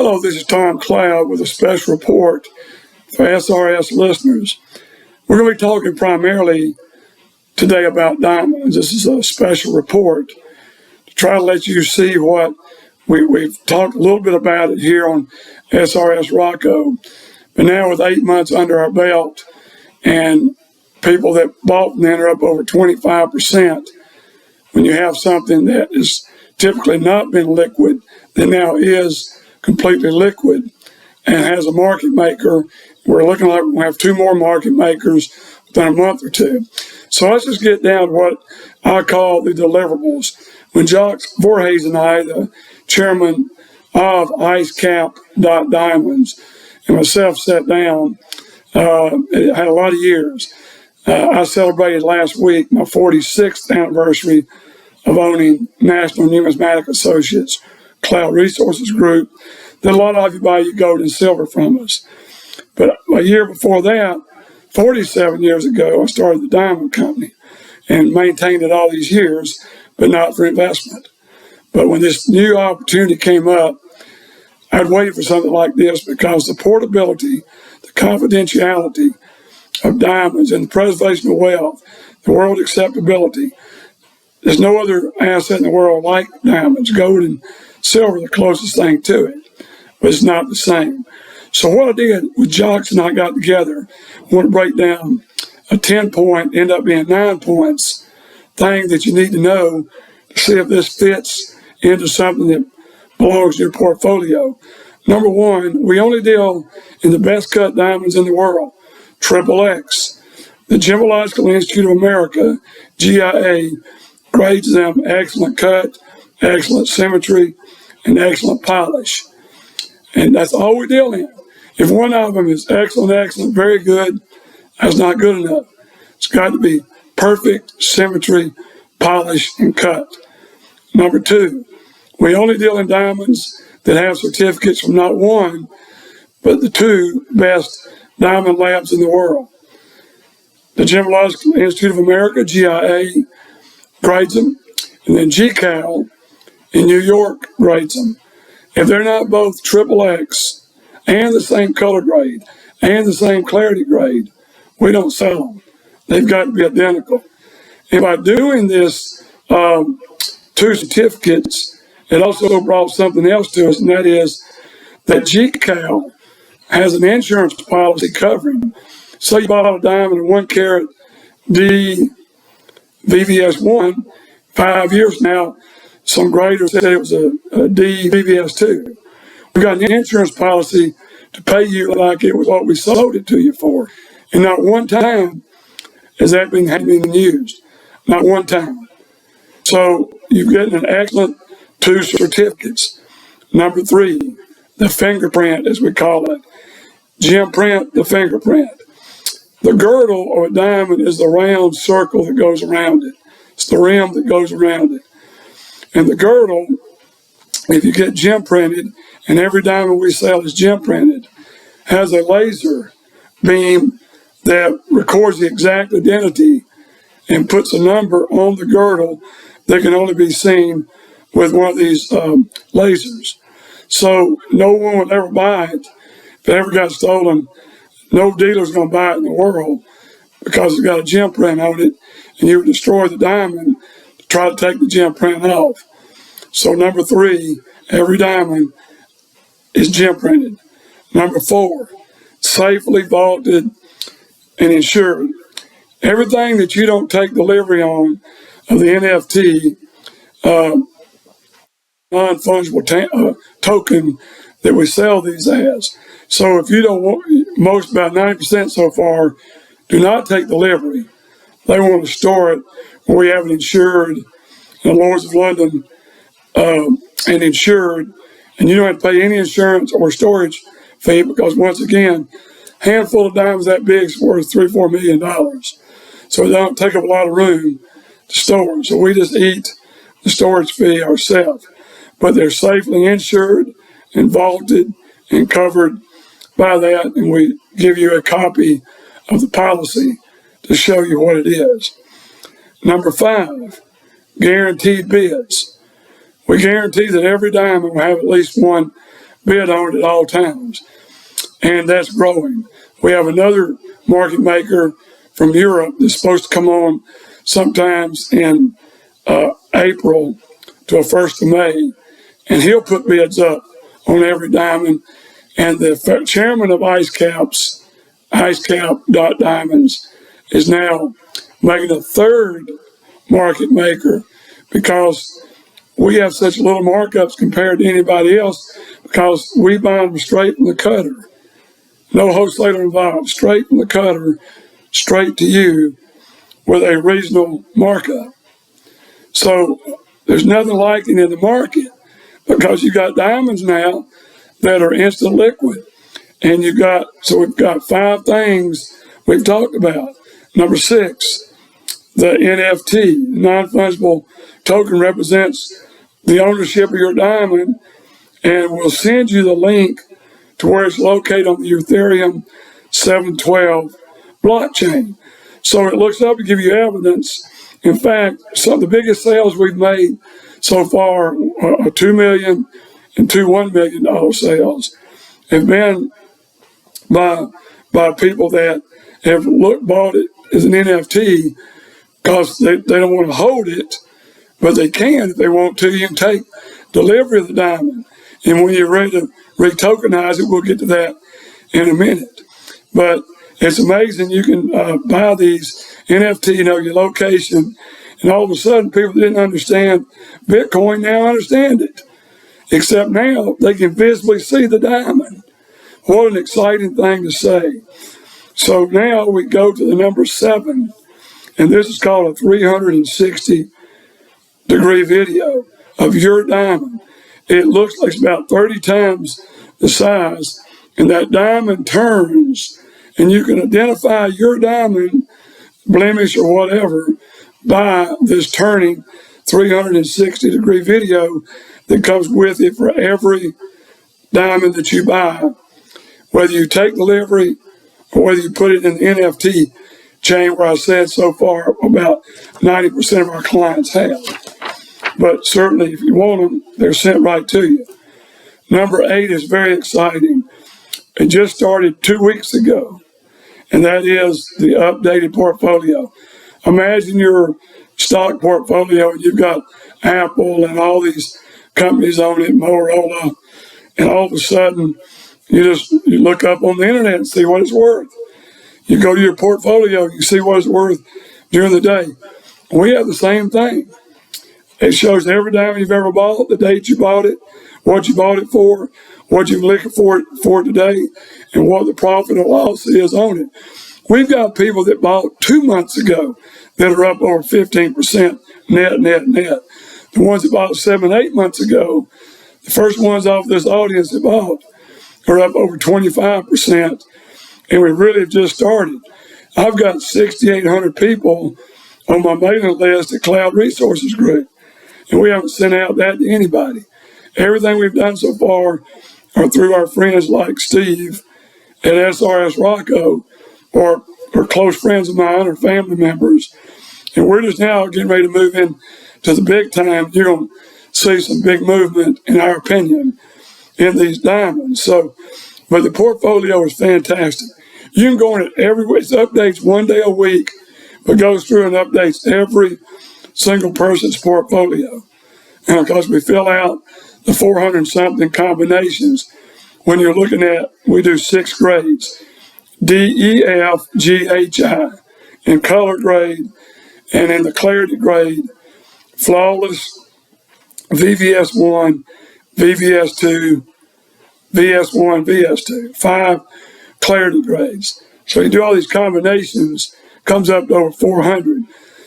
Hello, this is Tom Cloud with a special report for SRS listeners. We're going to be talking primarily today about diamonds. This is a special report to try to let you see what we've talked a little bit about it here on SRS Rocco. But now with 8 months under our belt and people that bought and ended up over 25%, when you have something that is typically not been liquid, that now is completely liquid and has a market maker. We're looking like we'll have two more market makers within a month or two. So let's just get down to what I call the deliverables. When Jacques Voorhees and I, the chairman of ICECAP Diamonds, and myself sat down, it had a lot of years. I celebrated last week my 46th anniversary of owning National Numismatic Associates Cloud Resources Group, that a lot of you buy your gold and silver from us. But a year before that, 47 years ago, I started the diamond company and maintained it all these years, but not for investment. But when this new opportunity came up, I'd waited for something like this because the portability, the confidentiality of diamonds and the preservation of wealth, the world acceptability, there's no other asset in the world like diamonds. Gold and silver, the closest thing to it, but it's not the same. So what I did with Jacques and I got together, I want to break down a 10-point, end up being 9 points, thing that you need to know to see if this fits into something that belongs to your portfolio. Number one, we only deal in the best cut diamonds in the world, XXX. The Gemological Institute of America, GIA, grades them excellent cut, excellent symmetry, and excellent polish. And that's all we deal in. If one of them is excellent, very good, that's not good enough. It's got to be perfect symmetry, polish, and cut. Number two, we only deal in diamonds that have certificates from not one, but the two best diamond labs in the world. The Gemological Institute of America, GIA, grades them, and then GCAL in New York grades them. If they're not both XXX and the same color grade and the same clarity grade, we don't sell them. They've got to be identical. And by doing this two certificates, it also brought something else to us, and that is that GCAL has an insurance policy covering. Say you bought a diamond in 1 carat D VVS1, 5 years now, some graders said it was a D VVS2. We got an insurance policy to pay you like it was what we sold it to you for. And not one time has that been used. Not one time. So you've gotten an excellent 2 certificates. Number 3, the fingerprint, as we call it. Gem print, the fingerprint. The girdle of a diamond is the round circle that goes around it. It's the rim that goes around it. And the girdle, if you get gem printed, and every diamond we sell is gem printed, has a laser beam that records the exact identity and puts a number on the girdle that can only be seen with one of these lasers. So no one would ever buy it. If it ever got stolen, no dealer's going to buy it in the world because it's got a gem print on it, and you would destroy the diamond to try to take the gem print off. So number 3, every diamond is gem printed. Number 4, safely vaulted and insured. Everything that you don't take delivery on of the NFT, non-fungible token that we sell these as. So if you don't want, most about 90% so far do not take delivery. They want to store it where we have it insured in the Lords of London and insured, and you don't have to pay any insurance or storage fee because once again, a handful of diamonds that big is worth $3-4 million. So they don't take up a lot of room to store. So we just eat the storage fee ourselves. But they're safely insured and vaulted and covered by that, and we give you a copy of the policy to show you what it is. Number 5, guaranteed bids. We guarantee that every diamond will have at least one bid on it at all times. And that's growing. We have another market maker from Europe that's supposed to come on sometimes in April to the 1st of May, and he'll put bids up on every diamond. And the chairman of ICECAP Diamonds is now making a third market maker because we have such little markups compared to anybody else because we buy them straight from the cutter. No wholesaler involved, straight from the cutter, straight to you with a reasonable markup. So there's nothing like it in the market because you got diamonds now that are instant liquid. And we've got 5 things we've talked about. Number 6, the NFT, non-fungible token, represents the ownership of your diamond, and we'll send you the link to where it's located on the Ethereum 712 blockchain. So it looks up to give you evidence. In fact, some of the biggest sales we've made so far are $2 million and two $1 million sales have been by people that have bought it as an NFT because they don't want to hold it, but they can if they want to. You can take delivery of the diamond, and when you're ready to re-tokenize it, we'll get to that in a minute. But it's amazing. You can buy these NFT, your location, and all of a sudden people that didn't understand Bitcoin now understand it. Except now they can visibly see the diamond. What an exciting thing to say. So now we go to the number 7, and this is called a 360-degree video of your diamond. It looks like it's about 30 times the size, and that diamond turns, and you can identify your diamond, blemish or whatever, by this turning 360-degree video that comes with it for every diamond that you buy, whether you take delivery or whether you put it in the NFT chain, where I said so far about 90% of our clients have. But certainly if you want them, they're sent right to you. Number 8 is very exciting. It just started 2 weeks ago, and that is the updated portfolio. Imagine your stock portfolio, and you've got Apple and all these companies on it, Motorola, and all of a sudden you look up on the internet and see what it's worth. You go to your portfolio, you see what it's worth during the day. We have the same thing. It shows every diamond you've ever bought, the date you bought it, what you bought it for, what you're looking for today, and what the profit or loss is on it. We've got people that bought 2 months ago that are up over 15% net. The ones that bought 7, 8 months ago, the first ones off this audience that bought, are up over 25%, and we really have just started. I've got 6,800 people on my mailing list at Cloud Resources Group, and we haven't sent out that to anybody. Everything we've done so far are through our friends like Steve at SRS Rocco, or close friends of mine or family members. And we're just now getting ready to move in to the big time. You're going to see some big movement, in our opinion, in these diamonds. So, but the portfolio is fantastic. You can go in it every week. It updates 1 day a week, but goes through and updates every single person's portfolio. And because we fill out the 400-something combinations, when you're looking at, we do 6 grades, D, E, F, G, H, I, in color grade, and in the clarity grade, flawless, VVS1, VVS2, VS1, VS2, 5 clarity grades. So you do all these combinations, comes up to over 400.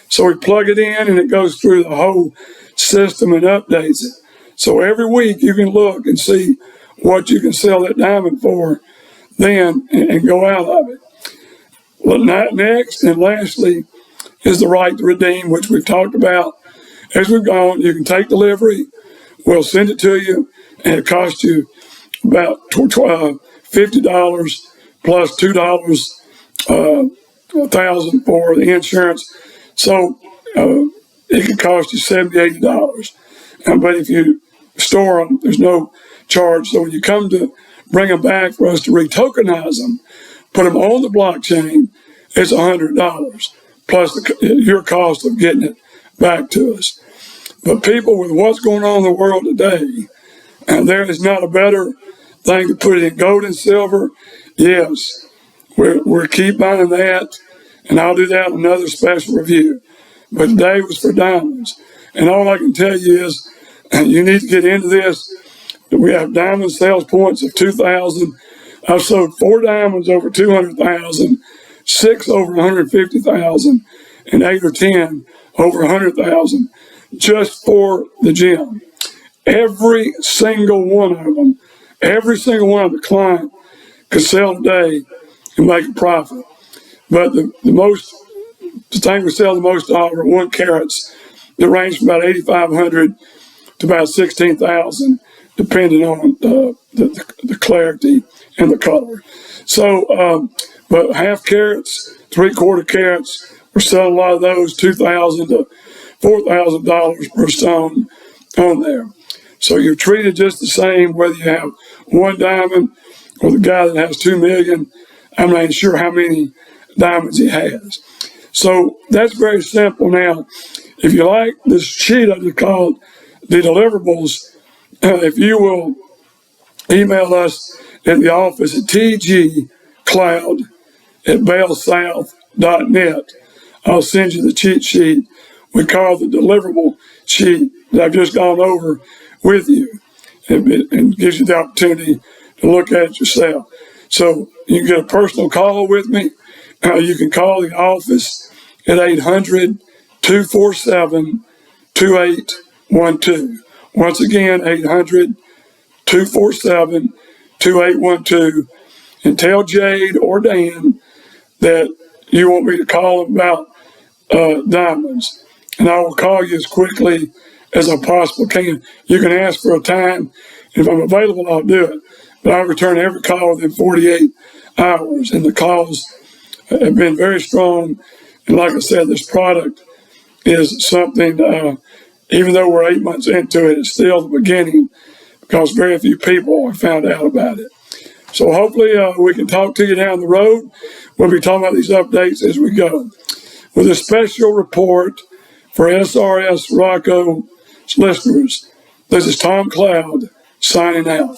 So we plug it in and it goes through the whole system and updates it. So every week you can look and see what you can sell that diamond for then and go out of it. Well, next and lastly is the right to redeem, which we've talked about. As we've gone, you can take delivery, we'll send it to you, and it costs you about $50 plus $2 $1,000 for the insurance. So it could cost you $70, $80. But if you store them. There's no charge. So when you come to bring them back for us to retokenize them, put them on the blockchain, it's $100 plus your cost of getting it back to us. But people, with what's going on in the world today, and there is not a better thing to put it in gold and silver. Yes, we're keep buying that, and I'll do that in another special review. But today was for diamonds. And all I can tell you is you need to get into this. We have diamond sales points of 2,000. I've sold 4 diamonds over 200,000, 6 over 150,000, and 8 or 10 over 100,000 just for the gym. Every single one of them, the client could sell today and make a profit. But the thing we sell the most of are 1 carats that range from about 8,500 to about 16,000, depending on the clarity and the color. So, but half carats, 3/4 carats, we're selling a lot of those, $2,000 to $4,000 per stone on there. So you're treated just the same whether you have 1 diamond or the guy that has 2 million. I'm not even sure how many diamonds he has. So that's very simple. Now, if you like this sheet I just called the deliverables, if you will email us at the office at tgcloud@bellsouth.net, I'll send you the cheat sheet we call the deliverable sheet that I've just gone over with you, and gives you the opportunity to look at it yourself. So you can get a personal call with me. You can call the office at 800-247-2812. Once again, 800-247-2812, and tell Jade or Dan that you want me to call them about diamonds, and I will call you as quickly as I possibly can. You can ask for a time. If I'm available, I'll do it. But I'll return every call within 48 hours. And the calls have been very strong. And like I said, this product is something, even though we're 8 months into it, it's still the beginning because very few people have found out about it. So hopefully we can talk to you down the road. We'll be talking about these updates as we go. With a special report for SRS Rocco's listeners, this is Tom Cloud signing out.